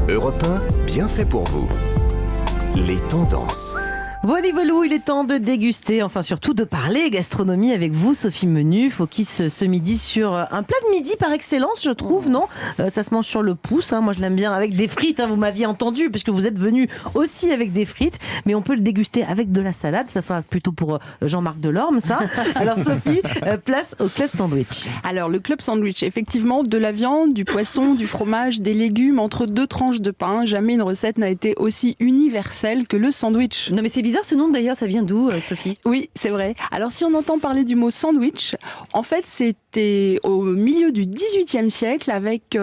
Europe 1, bien fait pour vous. Les tendances. Voilà, il est temps de déguster, enfin surtout de parler gastronomie avec vous, Sophie Menu. Focus ce midi sur un plat de midi par excellence, je trouve, non ? Ça se mange sur le pouce, moi je l'aime bien avec des frites, vous m'aviez entendu, puisque vous êtes venu aussi avec des frites, mais on peut le déguster avec de la salade, ça sera plutôt pour Jean-Marc Delorme, ça. Alors Sophie, place au club sandwich. Alors le club sandwich, effectivement, de la viande, du poisson, du fromage, des légumes, entre 2 tranches de pain. Jamais une recette n'a été aussi universelle que le sandwich. Non mais c'est bizarre ce nom d'ailleurs, ça vient d'où Sophie ? Oui, c'est vrai. Alors si on entend parler du mot sandwich, en fait c'était au milieu du XVIIIe siècle avec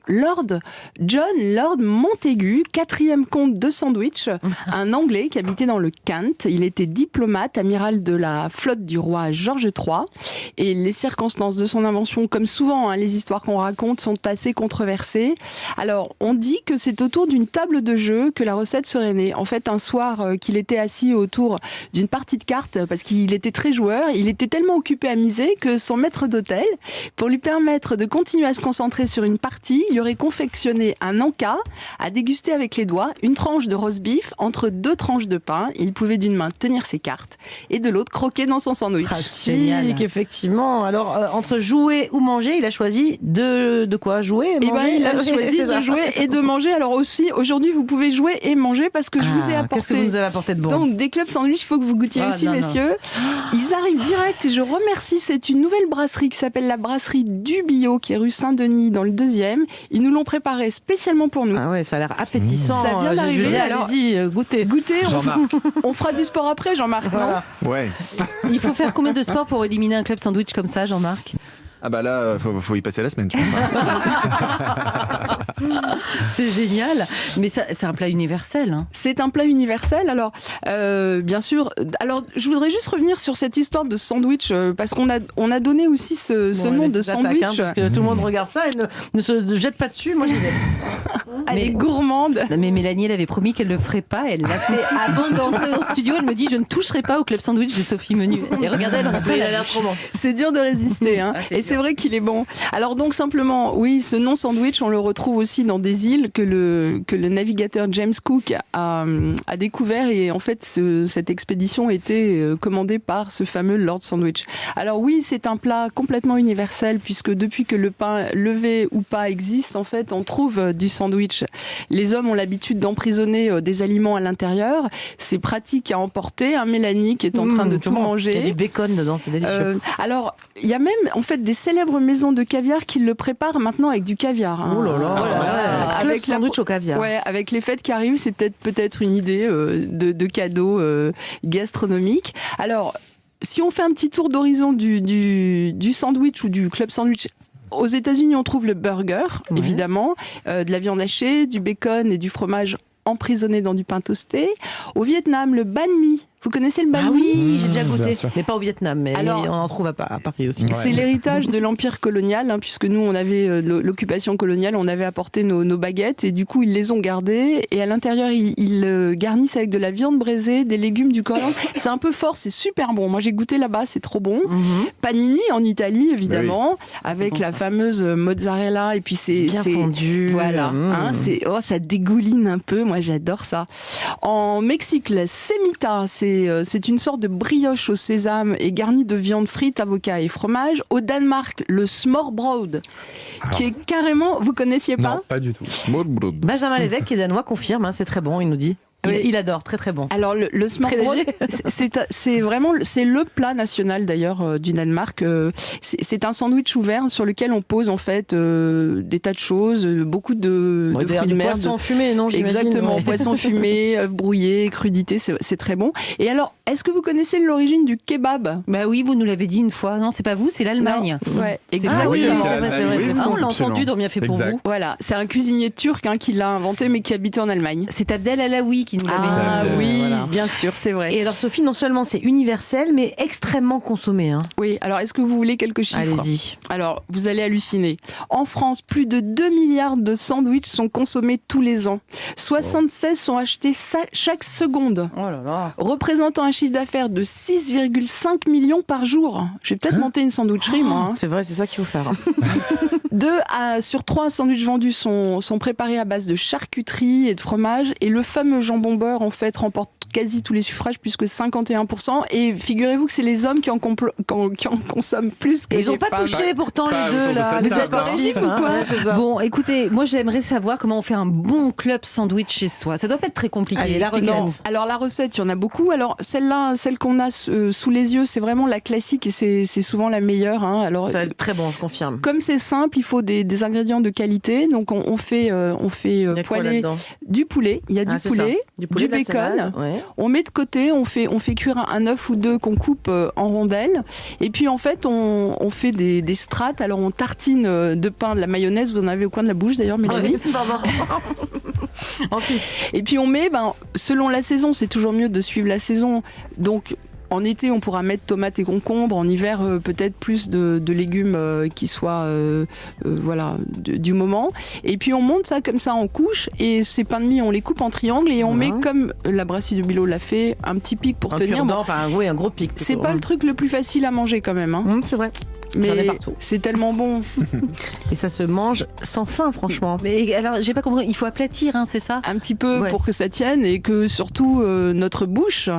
John Lord Montagu, 4e comte de Sandwich, un Anglais qui habitait dans le Kent. Il était diplomate, amiral de la flotte du roi George III. Et les circonstances de son invention, comme souvent, les histoires qu'on raconte sont assez controversées. Alors, on dit que c'est autour d'une table de jeu que la recette serait née. En fait, un soir qu'il était assis autour d'une partie de cartes, parce qu'il était très joueur, il était tellement occupé à miser que son maître d'hôtel, pour lui permettre de continuer à se concentrer sur une partie, il aurait confectionné un encas à déguster avec les doigts, une tranche de roast beef entre 2 tranches de pain. Il pouvait d'une main tenir ses cartes et de l'autre croquer dans son sandwich. Pratique, effectivement. Alors, entre jouer ou manger, il a choisi de quoi jouer et manger. Il a choisi de jouer et de manger. Alors aussi, aujourd'hui, vous pouvez jouer et manger parce que je vous ai apporté. Qu'est-ce que vous nous avez apporté de bon ? Donc, des clubs sandwich, il faut que vous goûtiez aussi, messieurs. Ils arrivent direct et je remercie. C'est une nouvelle brasserie qui s'appelle la brasserie du Bio, qui est rue Saint-Denis dans le 2e. Ils nous l'ont préparé spécialement pour nous. Ah ouais, ça a l'air appétissant. Ça vient d'arriver. Alors, allez-y, goûtez. On fera du sport après, Jean-Marc. Voilà. Ouais. Il faut faire combien de sport pour éliminer un club sandwich comme ça, Jean-Marc ? Ah bah là, faut y passer la semaine. C'est génial. Mais ça, c'est un plat universel. C'est un plat universel. Alors, bien sûr. Alors, je voudrais juste revenir sur cette histoire de sandwich parce qu'on a donné aussi ce nom de sandwich. Parce que tout le monde regarde ça et ne se jette pas dessus. Moi, j'y vais. Elle est gourmande. Mais Mélanie, elle avait promis qu'elle ne le ferait pas. Elle l'a fait avant d'entrer au studio. Elle me dit, je ne toucherai pas au club sandwich de Sophie Menu. Et regardez, elle en a pas l'air trop bon. C'est dur de résister. Et c'est vrai qu'il est bon. Alors donc simplement, oui, ce nom sandwich, on le retrouve aussi dans des îles que le navigateur James Cook a découvert. Et en fait, cette expédition était commandée par ce fameux Lord Sandwich. Alors oui, c'est un plat complètement universel puisque depuis que le pain levé ou pas existe, en fait, on trouve du sandwich. Les hommes ont l'habitude d'emprisonner des aliments à l'intérieur. C'est pratique à emporter. Mélanie qui est en train de tout manger. Il y a du bacon dedans, c'est délicieux. Alors, il y a même en fait des célèbres maisons de caviar qui le préparent maintenant avec du caviar. Oh là là, avec sandwich au caviar. Ouais, avec les fêtes qui arrivent, c'est peut-être une idée de cadeau gastronomique. Alors, si on fait un petit tour d'horizon du sandwich ou du club sandwich. Aux États-Unis, on trouve le burger, évidemment, de la viande hachée, du bacon et du fromage emprisonné dans du pain toasté. Au Vietnam, le banh mi. Vous connaissez le banh mi ? Ah oui, j'ai déjà goûté. Mais pas au Vietnam, mais alors, on en trouve à Paris aussi. C'est l'héritage de l'empire colonial, puisque nous, on avait l'occupation coloniale, on avait apporté nos baguettes et du coup, ils les ont gardées. Et à l'intérieur, ils garnissent avec de la viande braisée, des légumes, du coriandre. C'est un peu fort, c'est super bon. Moi, j'ai goûté là-bas, c'est trop bon. Panini en Italie, évidemment, avec la fameuse mozzarella. Et puis, c'est bien fondu. Voilà. Ça dégouline un peu. Moi, j'adore ça. En Mexique, la semita, c'est une sorte de brioche au sésame et garnie de viande frite, avocat et fromage. Au Danemark, le smørrebrød, qui est carrément... Vous connaissiez pas ? Non, pas du tout. Smørrebrød. Benjamin Lévesque, qui est danois, confirme, c'est très bon, il nous dit. Il adore, très très bon. Alors le smørrebrød, c'est vraiment le plat national d'ailleurs du Danemark. C'est un sandwich ouvert sur lequel on pose en fait des tas de choses, beaucoup de fruits de mer, poisson fumé, non ? Exactement, poisson fumé, œufs brouillés, crudités, c'est très bon. Et alors, est-ce que vous connaissez l'origine du kebab ? Bah oui, vous nous l'avez dit une fois. Non, c'est pas vous, c'est l'Allemagne. Ouais, exactement. C'est vrai. On l'a entendu dans Bien fait pour vous. Voilà, c'est un cuisinier turc qui l'a inventé, mais qui habitait en Allemagne. C'est Abdel Alaoui qui nous l'avait dit. Ah oui, bien sûr, c'est vrai. Et alors Sophie, non seulement c'est universel, mais extrêmement consommé. Oui, alors est-ce que vous voulez quelques chiffres ? Allez-y. Alors, vous allez halluciner. En France, plus de 2 milliards de sandwichs sont consommés tous les ans. 76 sont achetés chaque seconde. Oh là là. Représentant un chiffre d'affaires de 6,5 millions par jour. Je vais peut-être monter une sandwicherie, moi. C'est vrai, c'est ça qu'il faut faire. sur 3 sandwichs vendus sont préparés à base de charcuterie et de fromage. Et le fameux jambon beurre, en fait, remporte quasi tous les suffrages, plus que 51%. Et figurez-vous que c'est les hommes qui en consomment plus que les femmes. Ils n'ont pas touché pourtant les deux, là, les sportifs. Bon, écoutez, moi j'aimerais savoir comment on fait un bon club sandwich chez soi. Ça doit pas être très compliqué. Allez, la recette. Alors la recette, il y en a beaucoup. Alors celle qu'on a sous les yeux, c'est vraiment la classique et c'est souvent la meilleure. Alors, c'est très bon, je confirme. Comme c'est simple, il faut des ingrédients de qualité. Donc on fait poêler du poulet. Il y a du poulet, du bacon. On met de côté, on fait cuire un œuf ou deux qu'on coupe en rondelles. Et puis en fait, on fait des strates. Alors on tartine de pain, de la mayonnaise. Vous en avez au coin de la bouche d'ailleurs, Mélanie. Et puis on met, selon la saison, c'est toujours mieux de suivre la saison. Donc en été, on pourra mettre tomates et concombres. En hiver, peut-être plus de légumes qui soient du moment. Et puis on monte ça comme ça en couches. Et ces pains de mie, on les coupe en triangles et on met, comme la brasserie de Bilot l'a fait, un petit pic pour tenir. Un gros pic. C'est pas le truc le plus facile à manger quand même. C'est vrai. Mais c'est tellement bon. Et ça se mange sans faim, franchement. Mais alors, j'ai pas compris. Il faut aplatir, c'est ça ? Un petit peu pour que ça tienne et que surtout notre bouche,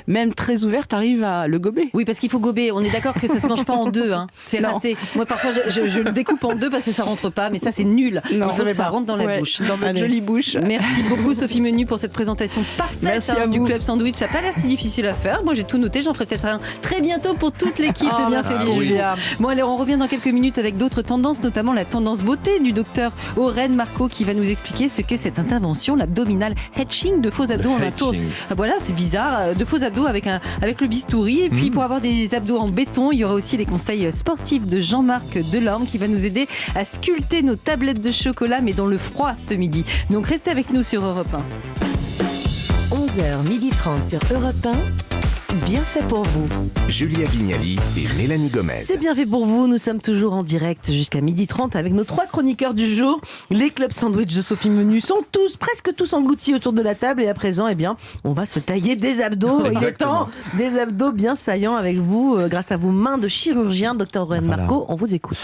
même très ouverte, arrive à le gober. Oui, parce qu'il faut gober. On est d'accord que ça se mange pas en deux. C'est raté. Moi, parfois, je le découpe en deux parce que ça rentre pas, mais ça, c'est nul. Il faut que ça rentre dans la bouche. Dans votre jolie bouche. Merci beaucoup, Sophie Menu, pour cette présentation parfaite du Club Sandwich. Ça n'a pas l'air si difficile à faire. Moi, j'ai tout noté. J'en ferai peut-être un très bientôt pour toute l'équipe de Bien fait Julia. Bon, alors on revient dans quelques minutes avec d'autres tendances, notamment la tendance beauté du docteur Aurène Marco qui va nous expliquer ce qu'est cette intervention, l'abdominal hatching, de faux abdos en un tour. Voilà, c'est bizarre, de faux abdos avec le bistouri. Et puis pour avoir des abdos en béton, il y aura aussi les conseils sportifs de Jean-Marc Delorme qui va nous aider à sculpter nos tablettes de chocolat, mais dans le froid ce midi. Donc restez avec nous sur Europe 1. 11h30 sur Europe 1. Bien fait pour vous. Julia Vignali et Mélanie Gomez. C'est bien fait pour vous. Nous sommes toujours en direct jusqu'à 12h30 avec nos 3 chroniqueurs du jour. Les clubs sandwich de Sophie Menu sont presque tous engloutis autour de la table. Et à présent, on va se tailler des abdos. Il est temps, des abdos bien saillants avec vous, grâce à vos mains de chirurgien. Docteur Aurène Marco, on vous écoute.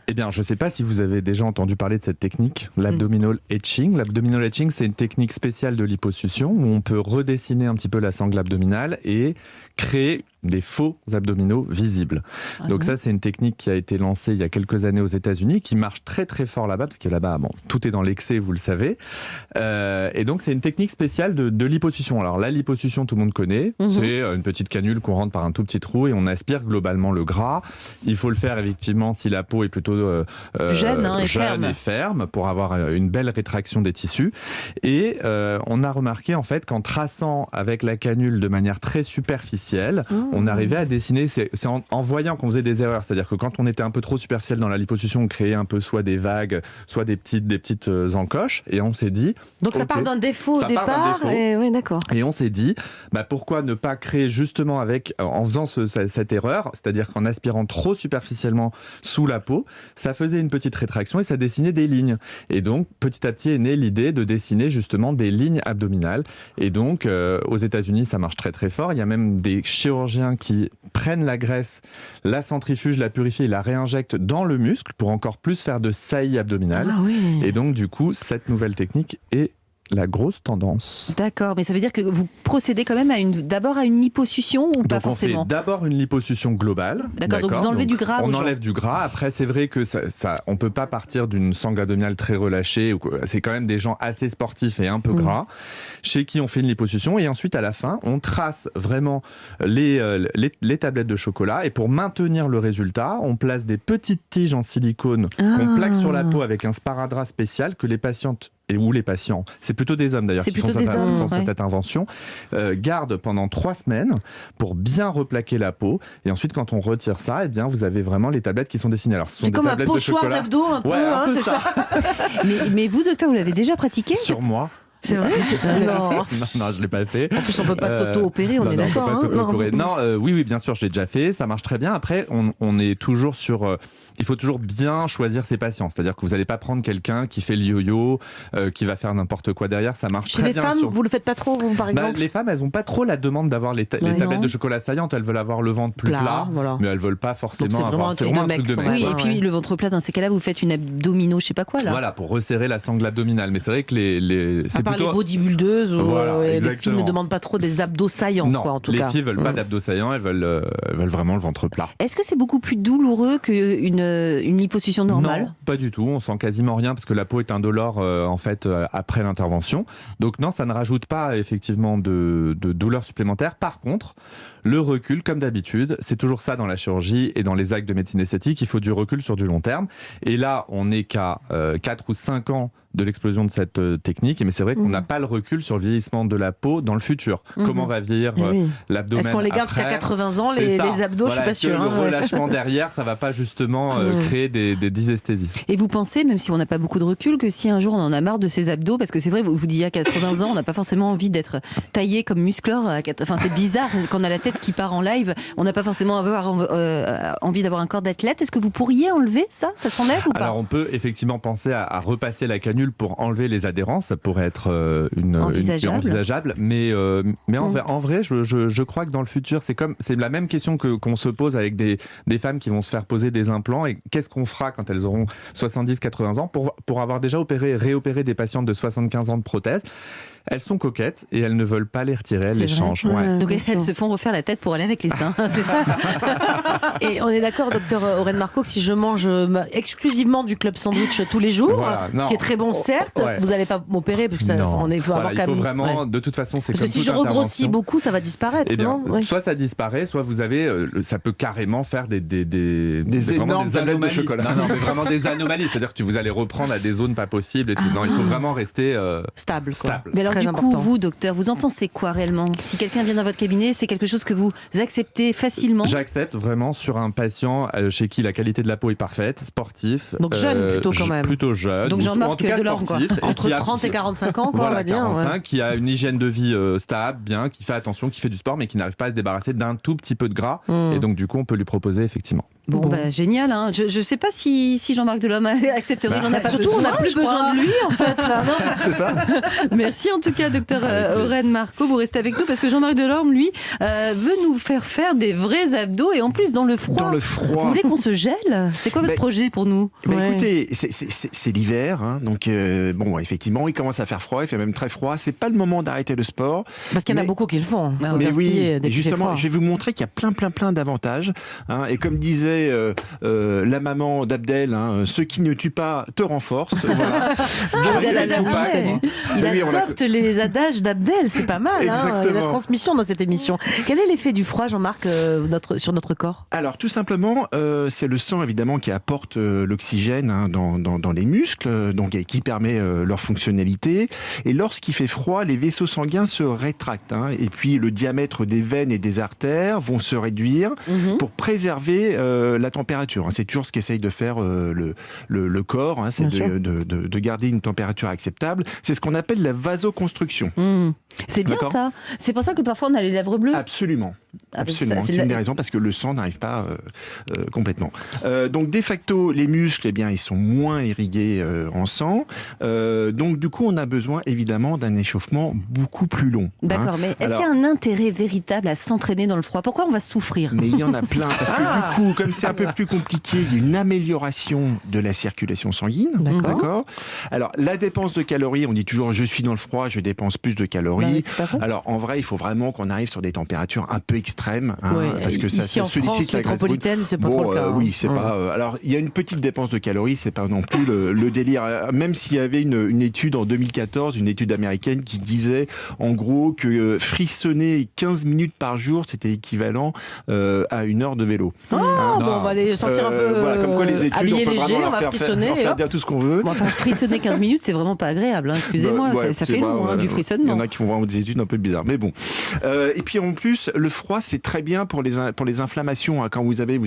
Eh bien, je ne sais pas si vous avez déjà entendu parler de cette technique, l'abdominal etching. L'abdominal etching, c'est une technique spéciale de liposuction où on peut redessiner un petit peu la sangle abdominale et créer des faux abdominaux visibles. Donc ça, c'est une technique qui a été lancée il y a quelques années aux États-Unis, qui marche très très fort là-bas, parce que là-bas, tout est dans l'excès, vous le savez. Et donc, c'est une technique spéciale de liposuction. Alors la liposuction, tout le monde connaît. C'est une petite canule qu'on rentre par un tout petit trou et on aspire globalement le gras. Il faut le faire effectivement si la peau est plutôt jeune et ferme pour avoir une belle rétraction des tissus. Et on a remarqué en fait qu'en traçant avec la canule de manière très superficielle, on arrivait à dessiner, c'est en voyant qu'on faisait des erreurs, c'est-à-dire que quand on était un peu trop superficiel dans la liposuction, on créait un peu soit des vagues, soit des petites encoches, et on s'est dit... Donc ça part d'un défaut au départ, oui, d'accord. Et on s'est dit, pourquoi ne pas créer justement en faisant cette erreur, c'est-à-dire qu'en aspirant trop superficiellement sous la peau, ça faisait une petite rétraction et ça dessinait des lignes. Et donc, petit à petit est née l'idée de dessiner justement des lignes abdominales. Et donc, aux États-Unis, ça marche très très fort. Il y a même des chirurgiens qui prennent la graisse, la centrifugent, la purifient et la réinjectent dans le muscle pour encore plus faire de saillie abdominale. Et donc, du coup, cette nouvelle technique est la grosse tendance. D'accord, mais ça veut dire que vous procédez quand même d'abord à une liposuction ou pas forcément ? On fait d'abord une liposuction globale. D'accord, donc vous enlevez du gras. On enlève du gras. Après, c'est vrai que on peut pas partir d'une sangle abdominale très relâchée. C'est quand même des gens assez sportifs et un peu gras, chez qui on fait une liposuction. Et ensuite, à la fin, on trace vraiment les tablettes de chocolat. Et pour maintenir le résultat, on place des petites tiges en silicone qu'on plaque sur la peau avec un sparadrap spécial que les patientes ou les patients, c'est plutôt des hommes d'ailleurs qui font cette intervention, gardent pendant 3 semaines pour bien replaquer la peau. Et ensuite, quand on retire ça, vous avez vraiment les tablettes qui sont dessinées. Alors, c'est comme un pochoir d'abdos un peu, c'est ça. Mais vous, docteur, vous l'avez déjà pratiqué ? Sur moi. C'est vrai? Non, je l'ai pas fait. En plus, on peut pas s'auto-opérer, on est d'accord. On peut pas s'auto-opérer. Non, oui, bien sûr, je l'ai déjà fait. Ça marche très bien. Après, on est toujours sur. Il faut toujours bien choisir ses patients. C'est-à-dire que vous n'allez pas prendre quelqu'un qui fait le yo-yo, qui va faire n'importe quoi derrière. Ça marche très bien. Chez les femmes, vous le faites pas trop, vous, par exemple? Les femmes, elles n'ont pas trop la demande d'avoir les tablettes de chocolat saillantes. Elles veulent avoir le ventre plus plat, voilà. mais elles veulent pas forcément donc avoir. C'est vraiment un truc de mec. Oui, et puis le ventre plat, dans ces cas-là, vous faites une abdomino, je sais pas quoi là. Voilà, pour resserrer la sangle abdominale. Mais c'est vrai que à part les bodybuildeuses, les filles ne demandent pas trop des abdos saillants. Non, quoi, en tout les cas. filles veulent pas d'abdos saillants, elles veulent vraiment le ventre plat. Est-ce que c'est beaucoup plus douloureux qu'une liposuction normale? Non, pas du tout. On sent quasiment rien parce que la peau est indolore en fait après l'intervention. Donc non, ça ne rajoute pas effectivement de douleur supplémentaire. Par contre, le recul, comme d'habitude, c'est toujours ça dans la chirurgie et dans les actes de médecine esthétique. Il faut du recul sur du long terme. Et là, on n'est qu'à 4 ou 5 ans de l'explosion de cette technique, mais c'est vrai qu'on n'a pas le recul sur le vieillissement de la peau dans le futur. Comment va vieillir l'abdomen? Est-ce qu'on les garde jusqu'à 80 ans, les abdos? Je suis pas sûre. Le relâchement derrière, ça va pas justement créer des dysesthésies. Et vous pensez, même si on n'a pas beaucoup de recul, que si un jour on en a marre de ces abdos, parce que c'est vrai, vous disiez à 80 ans, on n'a pas forcément envie d'être taillé comme musclor. Enfin, c'est bizarre quand on a la tête qui part en live, on n'a pas forcément envie d'avoir un corps d'athlète. Est-ce que vous pourriez enlever ça? Ça s'enlève ou pas? Alors on peut effectivement penser à repasser la canule pour enlever les adhérences, ça pourrait être envisageable, mais en vrai, je crois que dans le futur, c'est la même question qu'on se pose avec des femmes qui vont se faire poser des implants, et qu'est-ce qu'on fera quand elles auront 70-80 ans pour avoir déjà réopéré des patientes de 75 ans de prothèses. Elles sont coquettes et elles ne veulent pas les retirer, elles les changent. Ouais. Donc elles se font refaire la tête pour aller avec les seins, c'est ça? Et on est d'accord, docteur Aurène Marco, que si je mange exclusivement du club sandwich tous les jours, ce qui est très bon certes, vous n'allez pas m'opérer parce que ça, il faut vraiment, de toute façon, c'est parce comme que si je regrossis beaucoup, ça va disparaître. Eh bien, soit ça disparaît, soit vous avez, ça peut carrément faire des énormes tablettes de chocolat. Non, mais vraiment des anomalies. C'est-à-dire que vous allez reprendre à des zones pas possibles et tout. Non, il faut vraiment rester stable. Mais alors du coup, vous, docteur, vous en pensez quoi réellement? Si quelqu'un vient dans votre cabinet, c'est quelque chose que vous acceptez facilement? J'accepte vraiment sur un patient chez qui la qualité de la peau est parfaite, sportif. Donc jeune plutôt quand même. Plutôt jeune. Donc Jean-Marc Delorme, quoi. Entre 30 et 45 ans, quoi, on va dire. 45, qui a une hygiène de vie stable, bien, qui fait attention, qui fait du sport, mais qui n'arrive pas à se débarrasser d'un tout petit peu de gras. Et donc du coup, on peut lui proposer effectivement. Bon, génial. Hein. Je sais pas si Jean-Marc Delorme accepterait. Il en a pas surtout, besoin, on n'a plus besoin de lui, en fait. Là, non c'est ça. Merci en tout cas, docteur Aurène Marco. Vous restez avec nous parce que Jean-Marc Delorme, lui, veut nous faire des vrais abdos et en plus dans le froid. Dans le froid. Vous voulez qu'on se gèle? C'est quoi votre projet pour nous? Écoutez, c'est l'hiver, hein, donc effectivement, il commence à faire froid, il fait même très froid. C'est pas le moment d'arrêter le sport. Parce qu'il y en a beaucoup qui le font. Mais oui, justement, je vais vous montrer qu'il y a plein d'avantages. Hein, et comme disait la maman d'Abdel, hein, ce qui ne tue pas te renforce. Voilà. Il adopte les adages d'Abdel, c'est pas mal. Hein, la transmission dans cette émission. Quel est l'effet du froid, Jean-Marc, sur notre corps? Alors, tout simplement, c'est le sang, évidemment, qui apporte l'oxygène dans les muscles, donc, et qui permet leur fonctionnalité. Et lorsqu'il fait froid, les vaisseaux sanguins se rétractent. Hein, et puis, le diamètre des veines et des artères vont se réduire pour préserver la température. Hein. C'est toujours ce qu'essaye de faire le corps, hein, c'est de garder une température acceptable. C'est ce qu'on appelle la vasoconstruction. C'est bien ça. C'est pour ça que parfois on a les lèvres bleues. Absolument. C'est une des raisons, parce que le sang n'arrive pas complètement. Donc de facto, les muscles, ils sont moins irrigués en sang. Donc du coup, on a besoin évidemment d'un échauffement beaucoup plus long. D'accord, mais est-ce qu'il y a un intérêt véritable à s'entraîner dans le froid? Pourquoi on va souffrir? Mais il y en a plein, parce que du coup, comme c'est un peu plus compliqué, il y a une amélioration de la circulation sanguine. D'accord. Alors, la dépense de calories, on dit toujours, je suis dans le froid, je dépense plus de calories. Alors, en vrai, il faut vraiment qu'on arrive sur des températures un peu extrêmes, hein, parce que ça sollicite la graisse brune. C'est pas trop le cas. Oui, c'est pas. Alors, il y a une petite dépense de calories, c'est pas non plus le délire. Même s'il y avait une étude en 2014, une étude américaine qui disait, en gros, que frissonner 15 minutes par jour, c'était équivalent à 1 heure de vélo. On va aller sortir un peu. Voilà, comme quoi les études, on peut vraiment leur faire dire tout ce qu'on veut. Enfin, frissonner 15 minutes, c'est vraiment pas agréable. Hein. Excusez-moi, ça fait long, du frissonnement. Il y en a qui font vraiment des études un peu bizarres. Mais bon. Et puis en plus, le froid, c'est très bien pour les inflammations. Hein. Quand vous avez,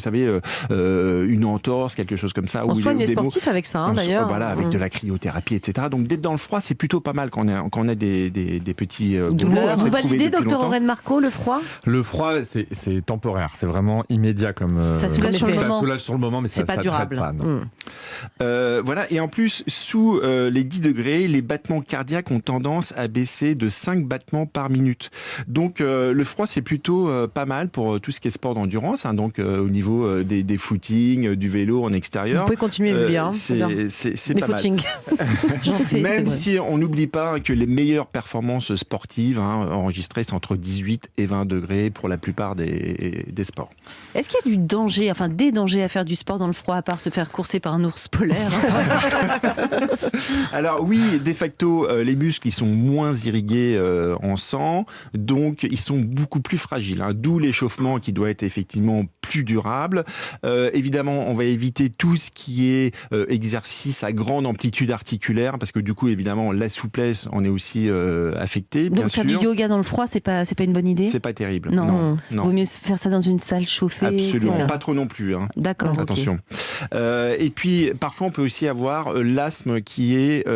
une entorse, quelque chose comme ça. On soigne les sportifs avec ça, d'ailleurs. Voilà, avec de la cryothérapie, etc. Donc d'être dans le froid, c'est plutôt pas mal quand on a des petits douleurs. Vous validez, docteur Aurène Marco, le froid ? Le froid, c'est temporaire. C'est vraiment immédiat comme. Ça soulage sur le moment. Ça soulage sur le moment, mais c'est pas durable. Traite pas, non. Voilà. Et en plus, sous les 10 degrés, les battements cardiaques ont tendance à baisser de 5 battements par minute. Donc le froid, c'est plutôt pas mal pour tout ce qui est sport d'endurance. Hein, donc au niveau des footings, du vélo en extérieur. Vous pouvez continuer, Julia. C'est pas footings. mal. J'en fais. Même si on n'oublie pas que les meilleures performances sportives enregistrées, c'est entre 18 et 20 degrés pour la plupart des sports. Est-ce qu'il y a du danger, enfin des dangers à faire du sport dans le froid, à part se faire courser par un ours polaire? Alors oui, de facto, les muscles, ils sont moins irrigués en sang, donc ils sont beaucoup plus fragiles. Hein, d'où l'échauffement qui doit être effectivement plus durable. Évidemment, on va éviter tout ce qui est exercice à grande amplitude articulaire, parce que du coup, évidemment, la souplesse en est aussi affectée, bien sûr. Donc faire du yoga dans le froid, c'est pas une bonne idée? C'est pas terrible. Non. Vaut mieux faire ça dans une salle chauffée. Absolument, etc. pas trop non plus. Hein. D'accord. Attention. Okay. Et puis, parfois, on peut aussi avoir l'asthme qui est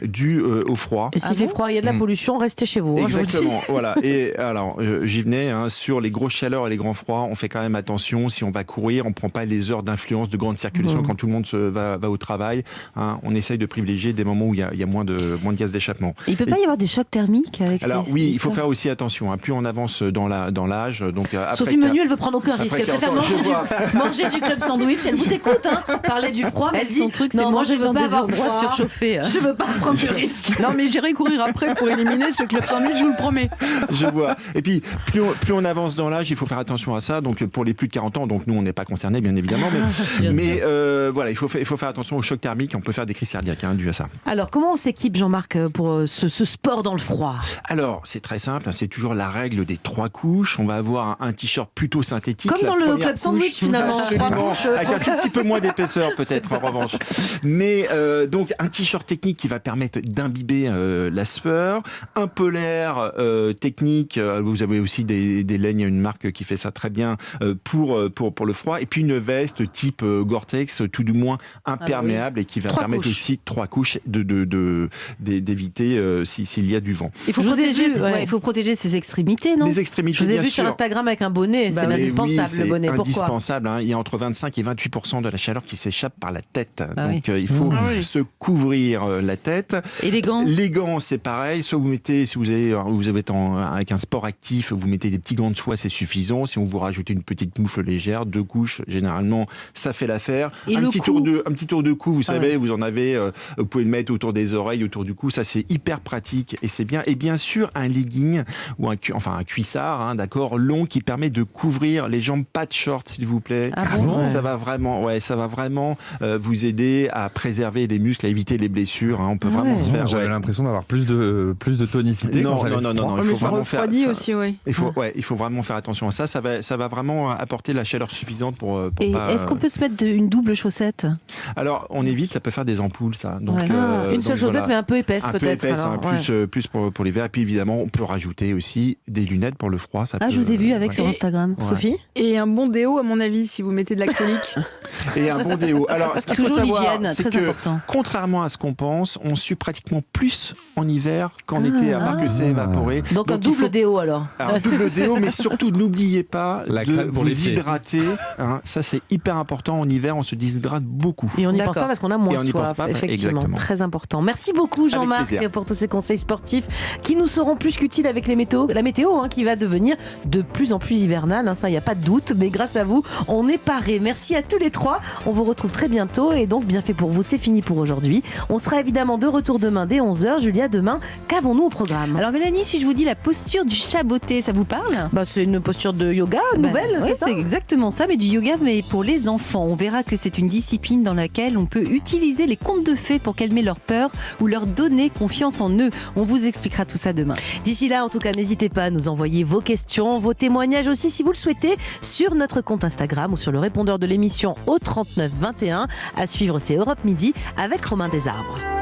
dû au froid. Et s'il fait froid, il y a de la pollution, restez chez vous. Exactement. Voilà. Et alors, j'y venais. Sur les grosses chaleurs et les grands froids, on fait quand même attention. Si on va courir, on prend pas les heures d'influence de grande circulation quand tout le monde va au travail. Hein, on essaye de privilégier des moments où il y a moins de gaz d'échappement. Il peut pas y avoir des chocs thermiques avec ça? Alors oui, il faut faire aussi attention. Plus on avance dans l'âge, donc Sophie Menu, elle veut prendre aucun risque. Elle préfère manger du club sandwich. Elle vous écoute, parler du froid. Elle dit son truc, c'est manger dans des endroits surchauffés. Je veux pas prendre de risque. Non, mais j'irai courir après pour éliminer ce club sandwich, je vous le promets. Je vois. Et puis plus on avance dans l'âge, il faut faire attention à ça. Donc pour les plus de 40 ans, donc nous on n'est pas concernés bien évidemment, mais voilà, il faut faire attention au choc thermique. On peut faire des crises cardiaques dû à ça. Alors comment on s'équipe, Jean-Marc, pour ce sport dans le froid? Alors c'est très simple. C'est toujours la règle des 3 couches. On va avoir un t-shirt plutôt synthétique. Comme dans le club sandwich finalement. Absolument. Avec un tout petit peu moins d'épaisseur peut-être en revanche. Mais donc un t-shirt technique qui va permettre d'imbiber la sueur, un polaire technique. Vous avez aussi des laines, il y a une marque qui fait ça très bien pour le froid. Et puis une veste type Gore-Tex, tout du moins imperméable et qui va permettre aussi 3 couches d'éviter s'il y a du vent. Il faut protéger ses extrémités, non? Les extrémités, je vous ai vu sûr. sur Instagram avec un bonnet, c'est indispensable le bonnet. Pourquoi? Indispensable. Il y a entre 25 et 28% de la chaleur qui s'échappe par la tête. Donc il faut se couvrir la tête. Et les gants? Les gants, c'est pareil. Soit vous mettez, si vous avez avec un sport actif, vous mettez des petits gants de soie, c'est suffisant. Si on vous rajoute une petite moufle légère, 2 couches, généralement, ça fait l'affaire. Un petit tour de cou, vous savez, vous en avez, vous pouvez le mettre autour des oreilles, autour du cou. Ça, c'est hyper pratique et c'est bien. Et bien sûr, un legging ou un cuissard, d'accord, long qui permet de couvrir les jambes, pas de short, s'il vous plaît. Ça va vraiment vous aider à préserver les muscles, à éviter les blessures. On peut vraiment se faire. J'avais l'impression d'avoir plus de tonicité. Non. Il faut vraiment refroidit aussi, il faut vraiment faire attention à ça. Ça va vraiment apporter la chaleur suffisante pour et pas. Est-ce qu'on peut se mettre une double chaussette? Alors, on évite, ça peut faire des ampoules, ça. Donc, une seule chaussette, mais un peu épaisse, peut-être. Un peu épaisse, plus pour l'hiver. Et puis évidemment, on peut rajouter aussi des lunettes pour le froid. Ça je vous ai vu avec sur Instagram. Sophie? Et un bon déo, à mon avis, si vous mettez de l'acrylique. Et un bon déo. Alors, ce qu'il faut savoir, c'est très que important. contrairement à ce qu'on pense, on sue pratiquement plus en hiver qu'en été, à part que c'est évaporé. Donc un double déo alors. Un double déo, mais surtout n'oubliez pas de vous hydrater. Ça, c'est hyper important. En hiver, on se déshydrate beaucoup. Et on n'y pense pas parce qu'on a moins soif. Effectivement, exactement. Très important. Merci beaucoup Jean-Marc pour tous ces conseils sportifs qui nous seront plus qu'utiles avec la météo qui va devenir de plus en plus hivernale. Ça, il n'y a pas de doute. Mais grâce à vous, on est parés. Merci à tous les 3. On vous retrouve très bientôt. Et donc, bien fait pour vous. C'est fini pour aujourd'hui. On sera évidemment de retour demain dès 11h. Julia, demain, qu'avons-nous au programme? Alors Mélanie, si je vous dis la posture du chat botté, ça vous parle? C'est une posture de yoga nouvelle, c'est ça? C'est exactement ça, mais du yoga, mais pour les enfants. On verra que c'est une discipline dans laquelle on peut utiliser les contes de fées pour calmer leur peur ou leur donner confiance en eux. On vous expliquera tout ça demain. D'ici là, en tout cas, n'hésitez pas à nous envoyer vos questions, vos témoignages aussi, si vous le souhaitez, sur notre compte Instagram ou sur le répondeur de l'émission au 39 21. À suivre, c'est Europe Midi avec Romain Desarbres.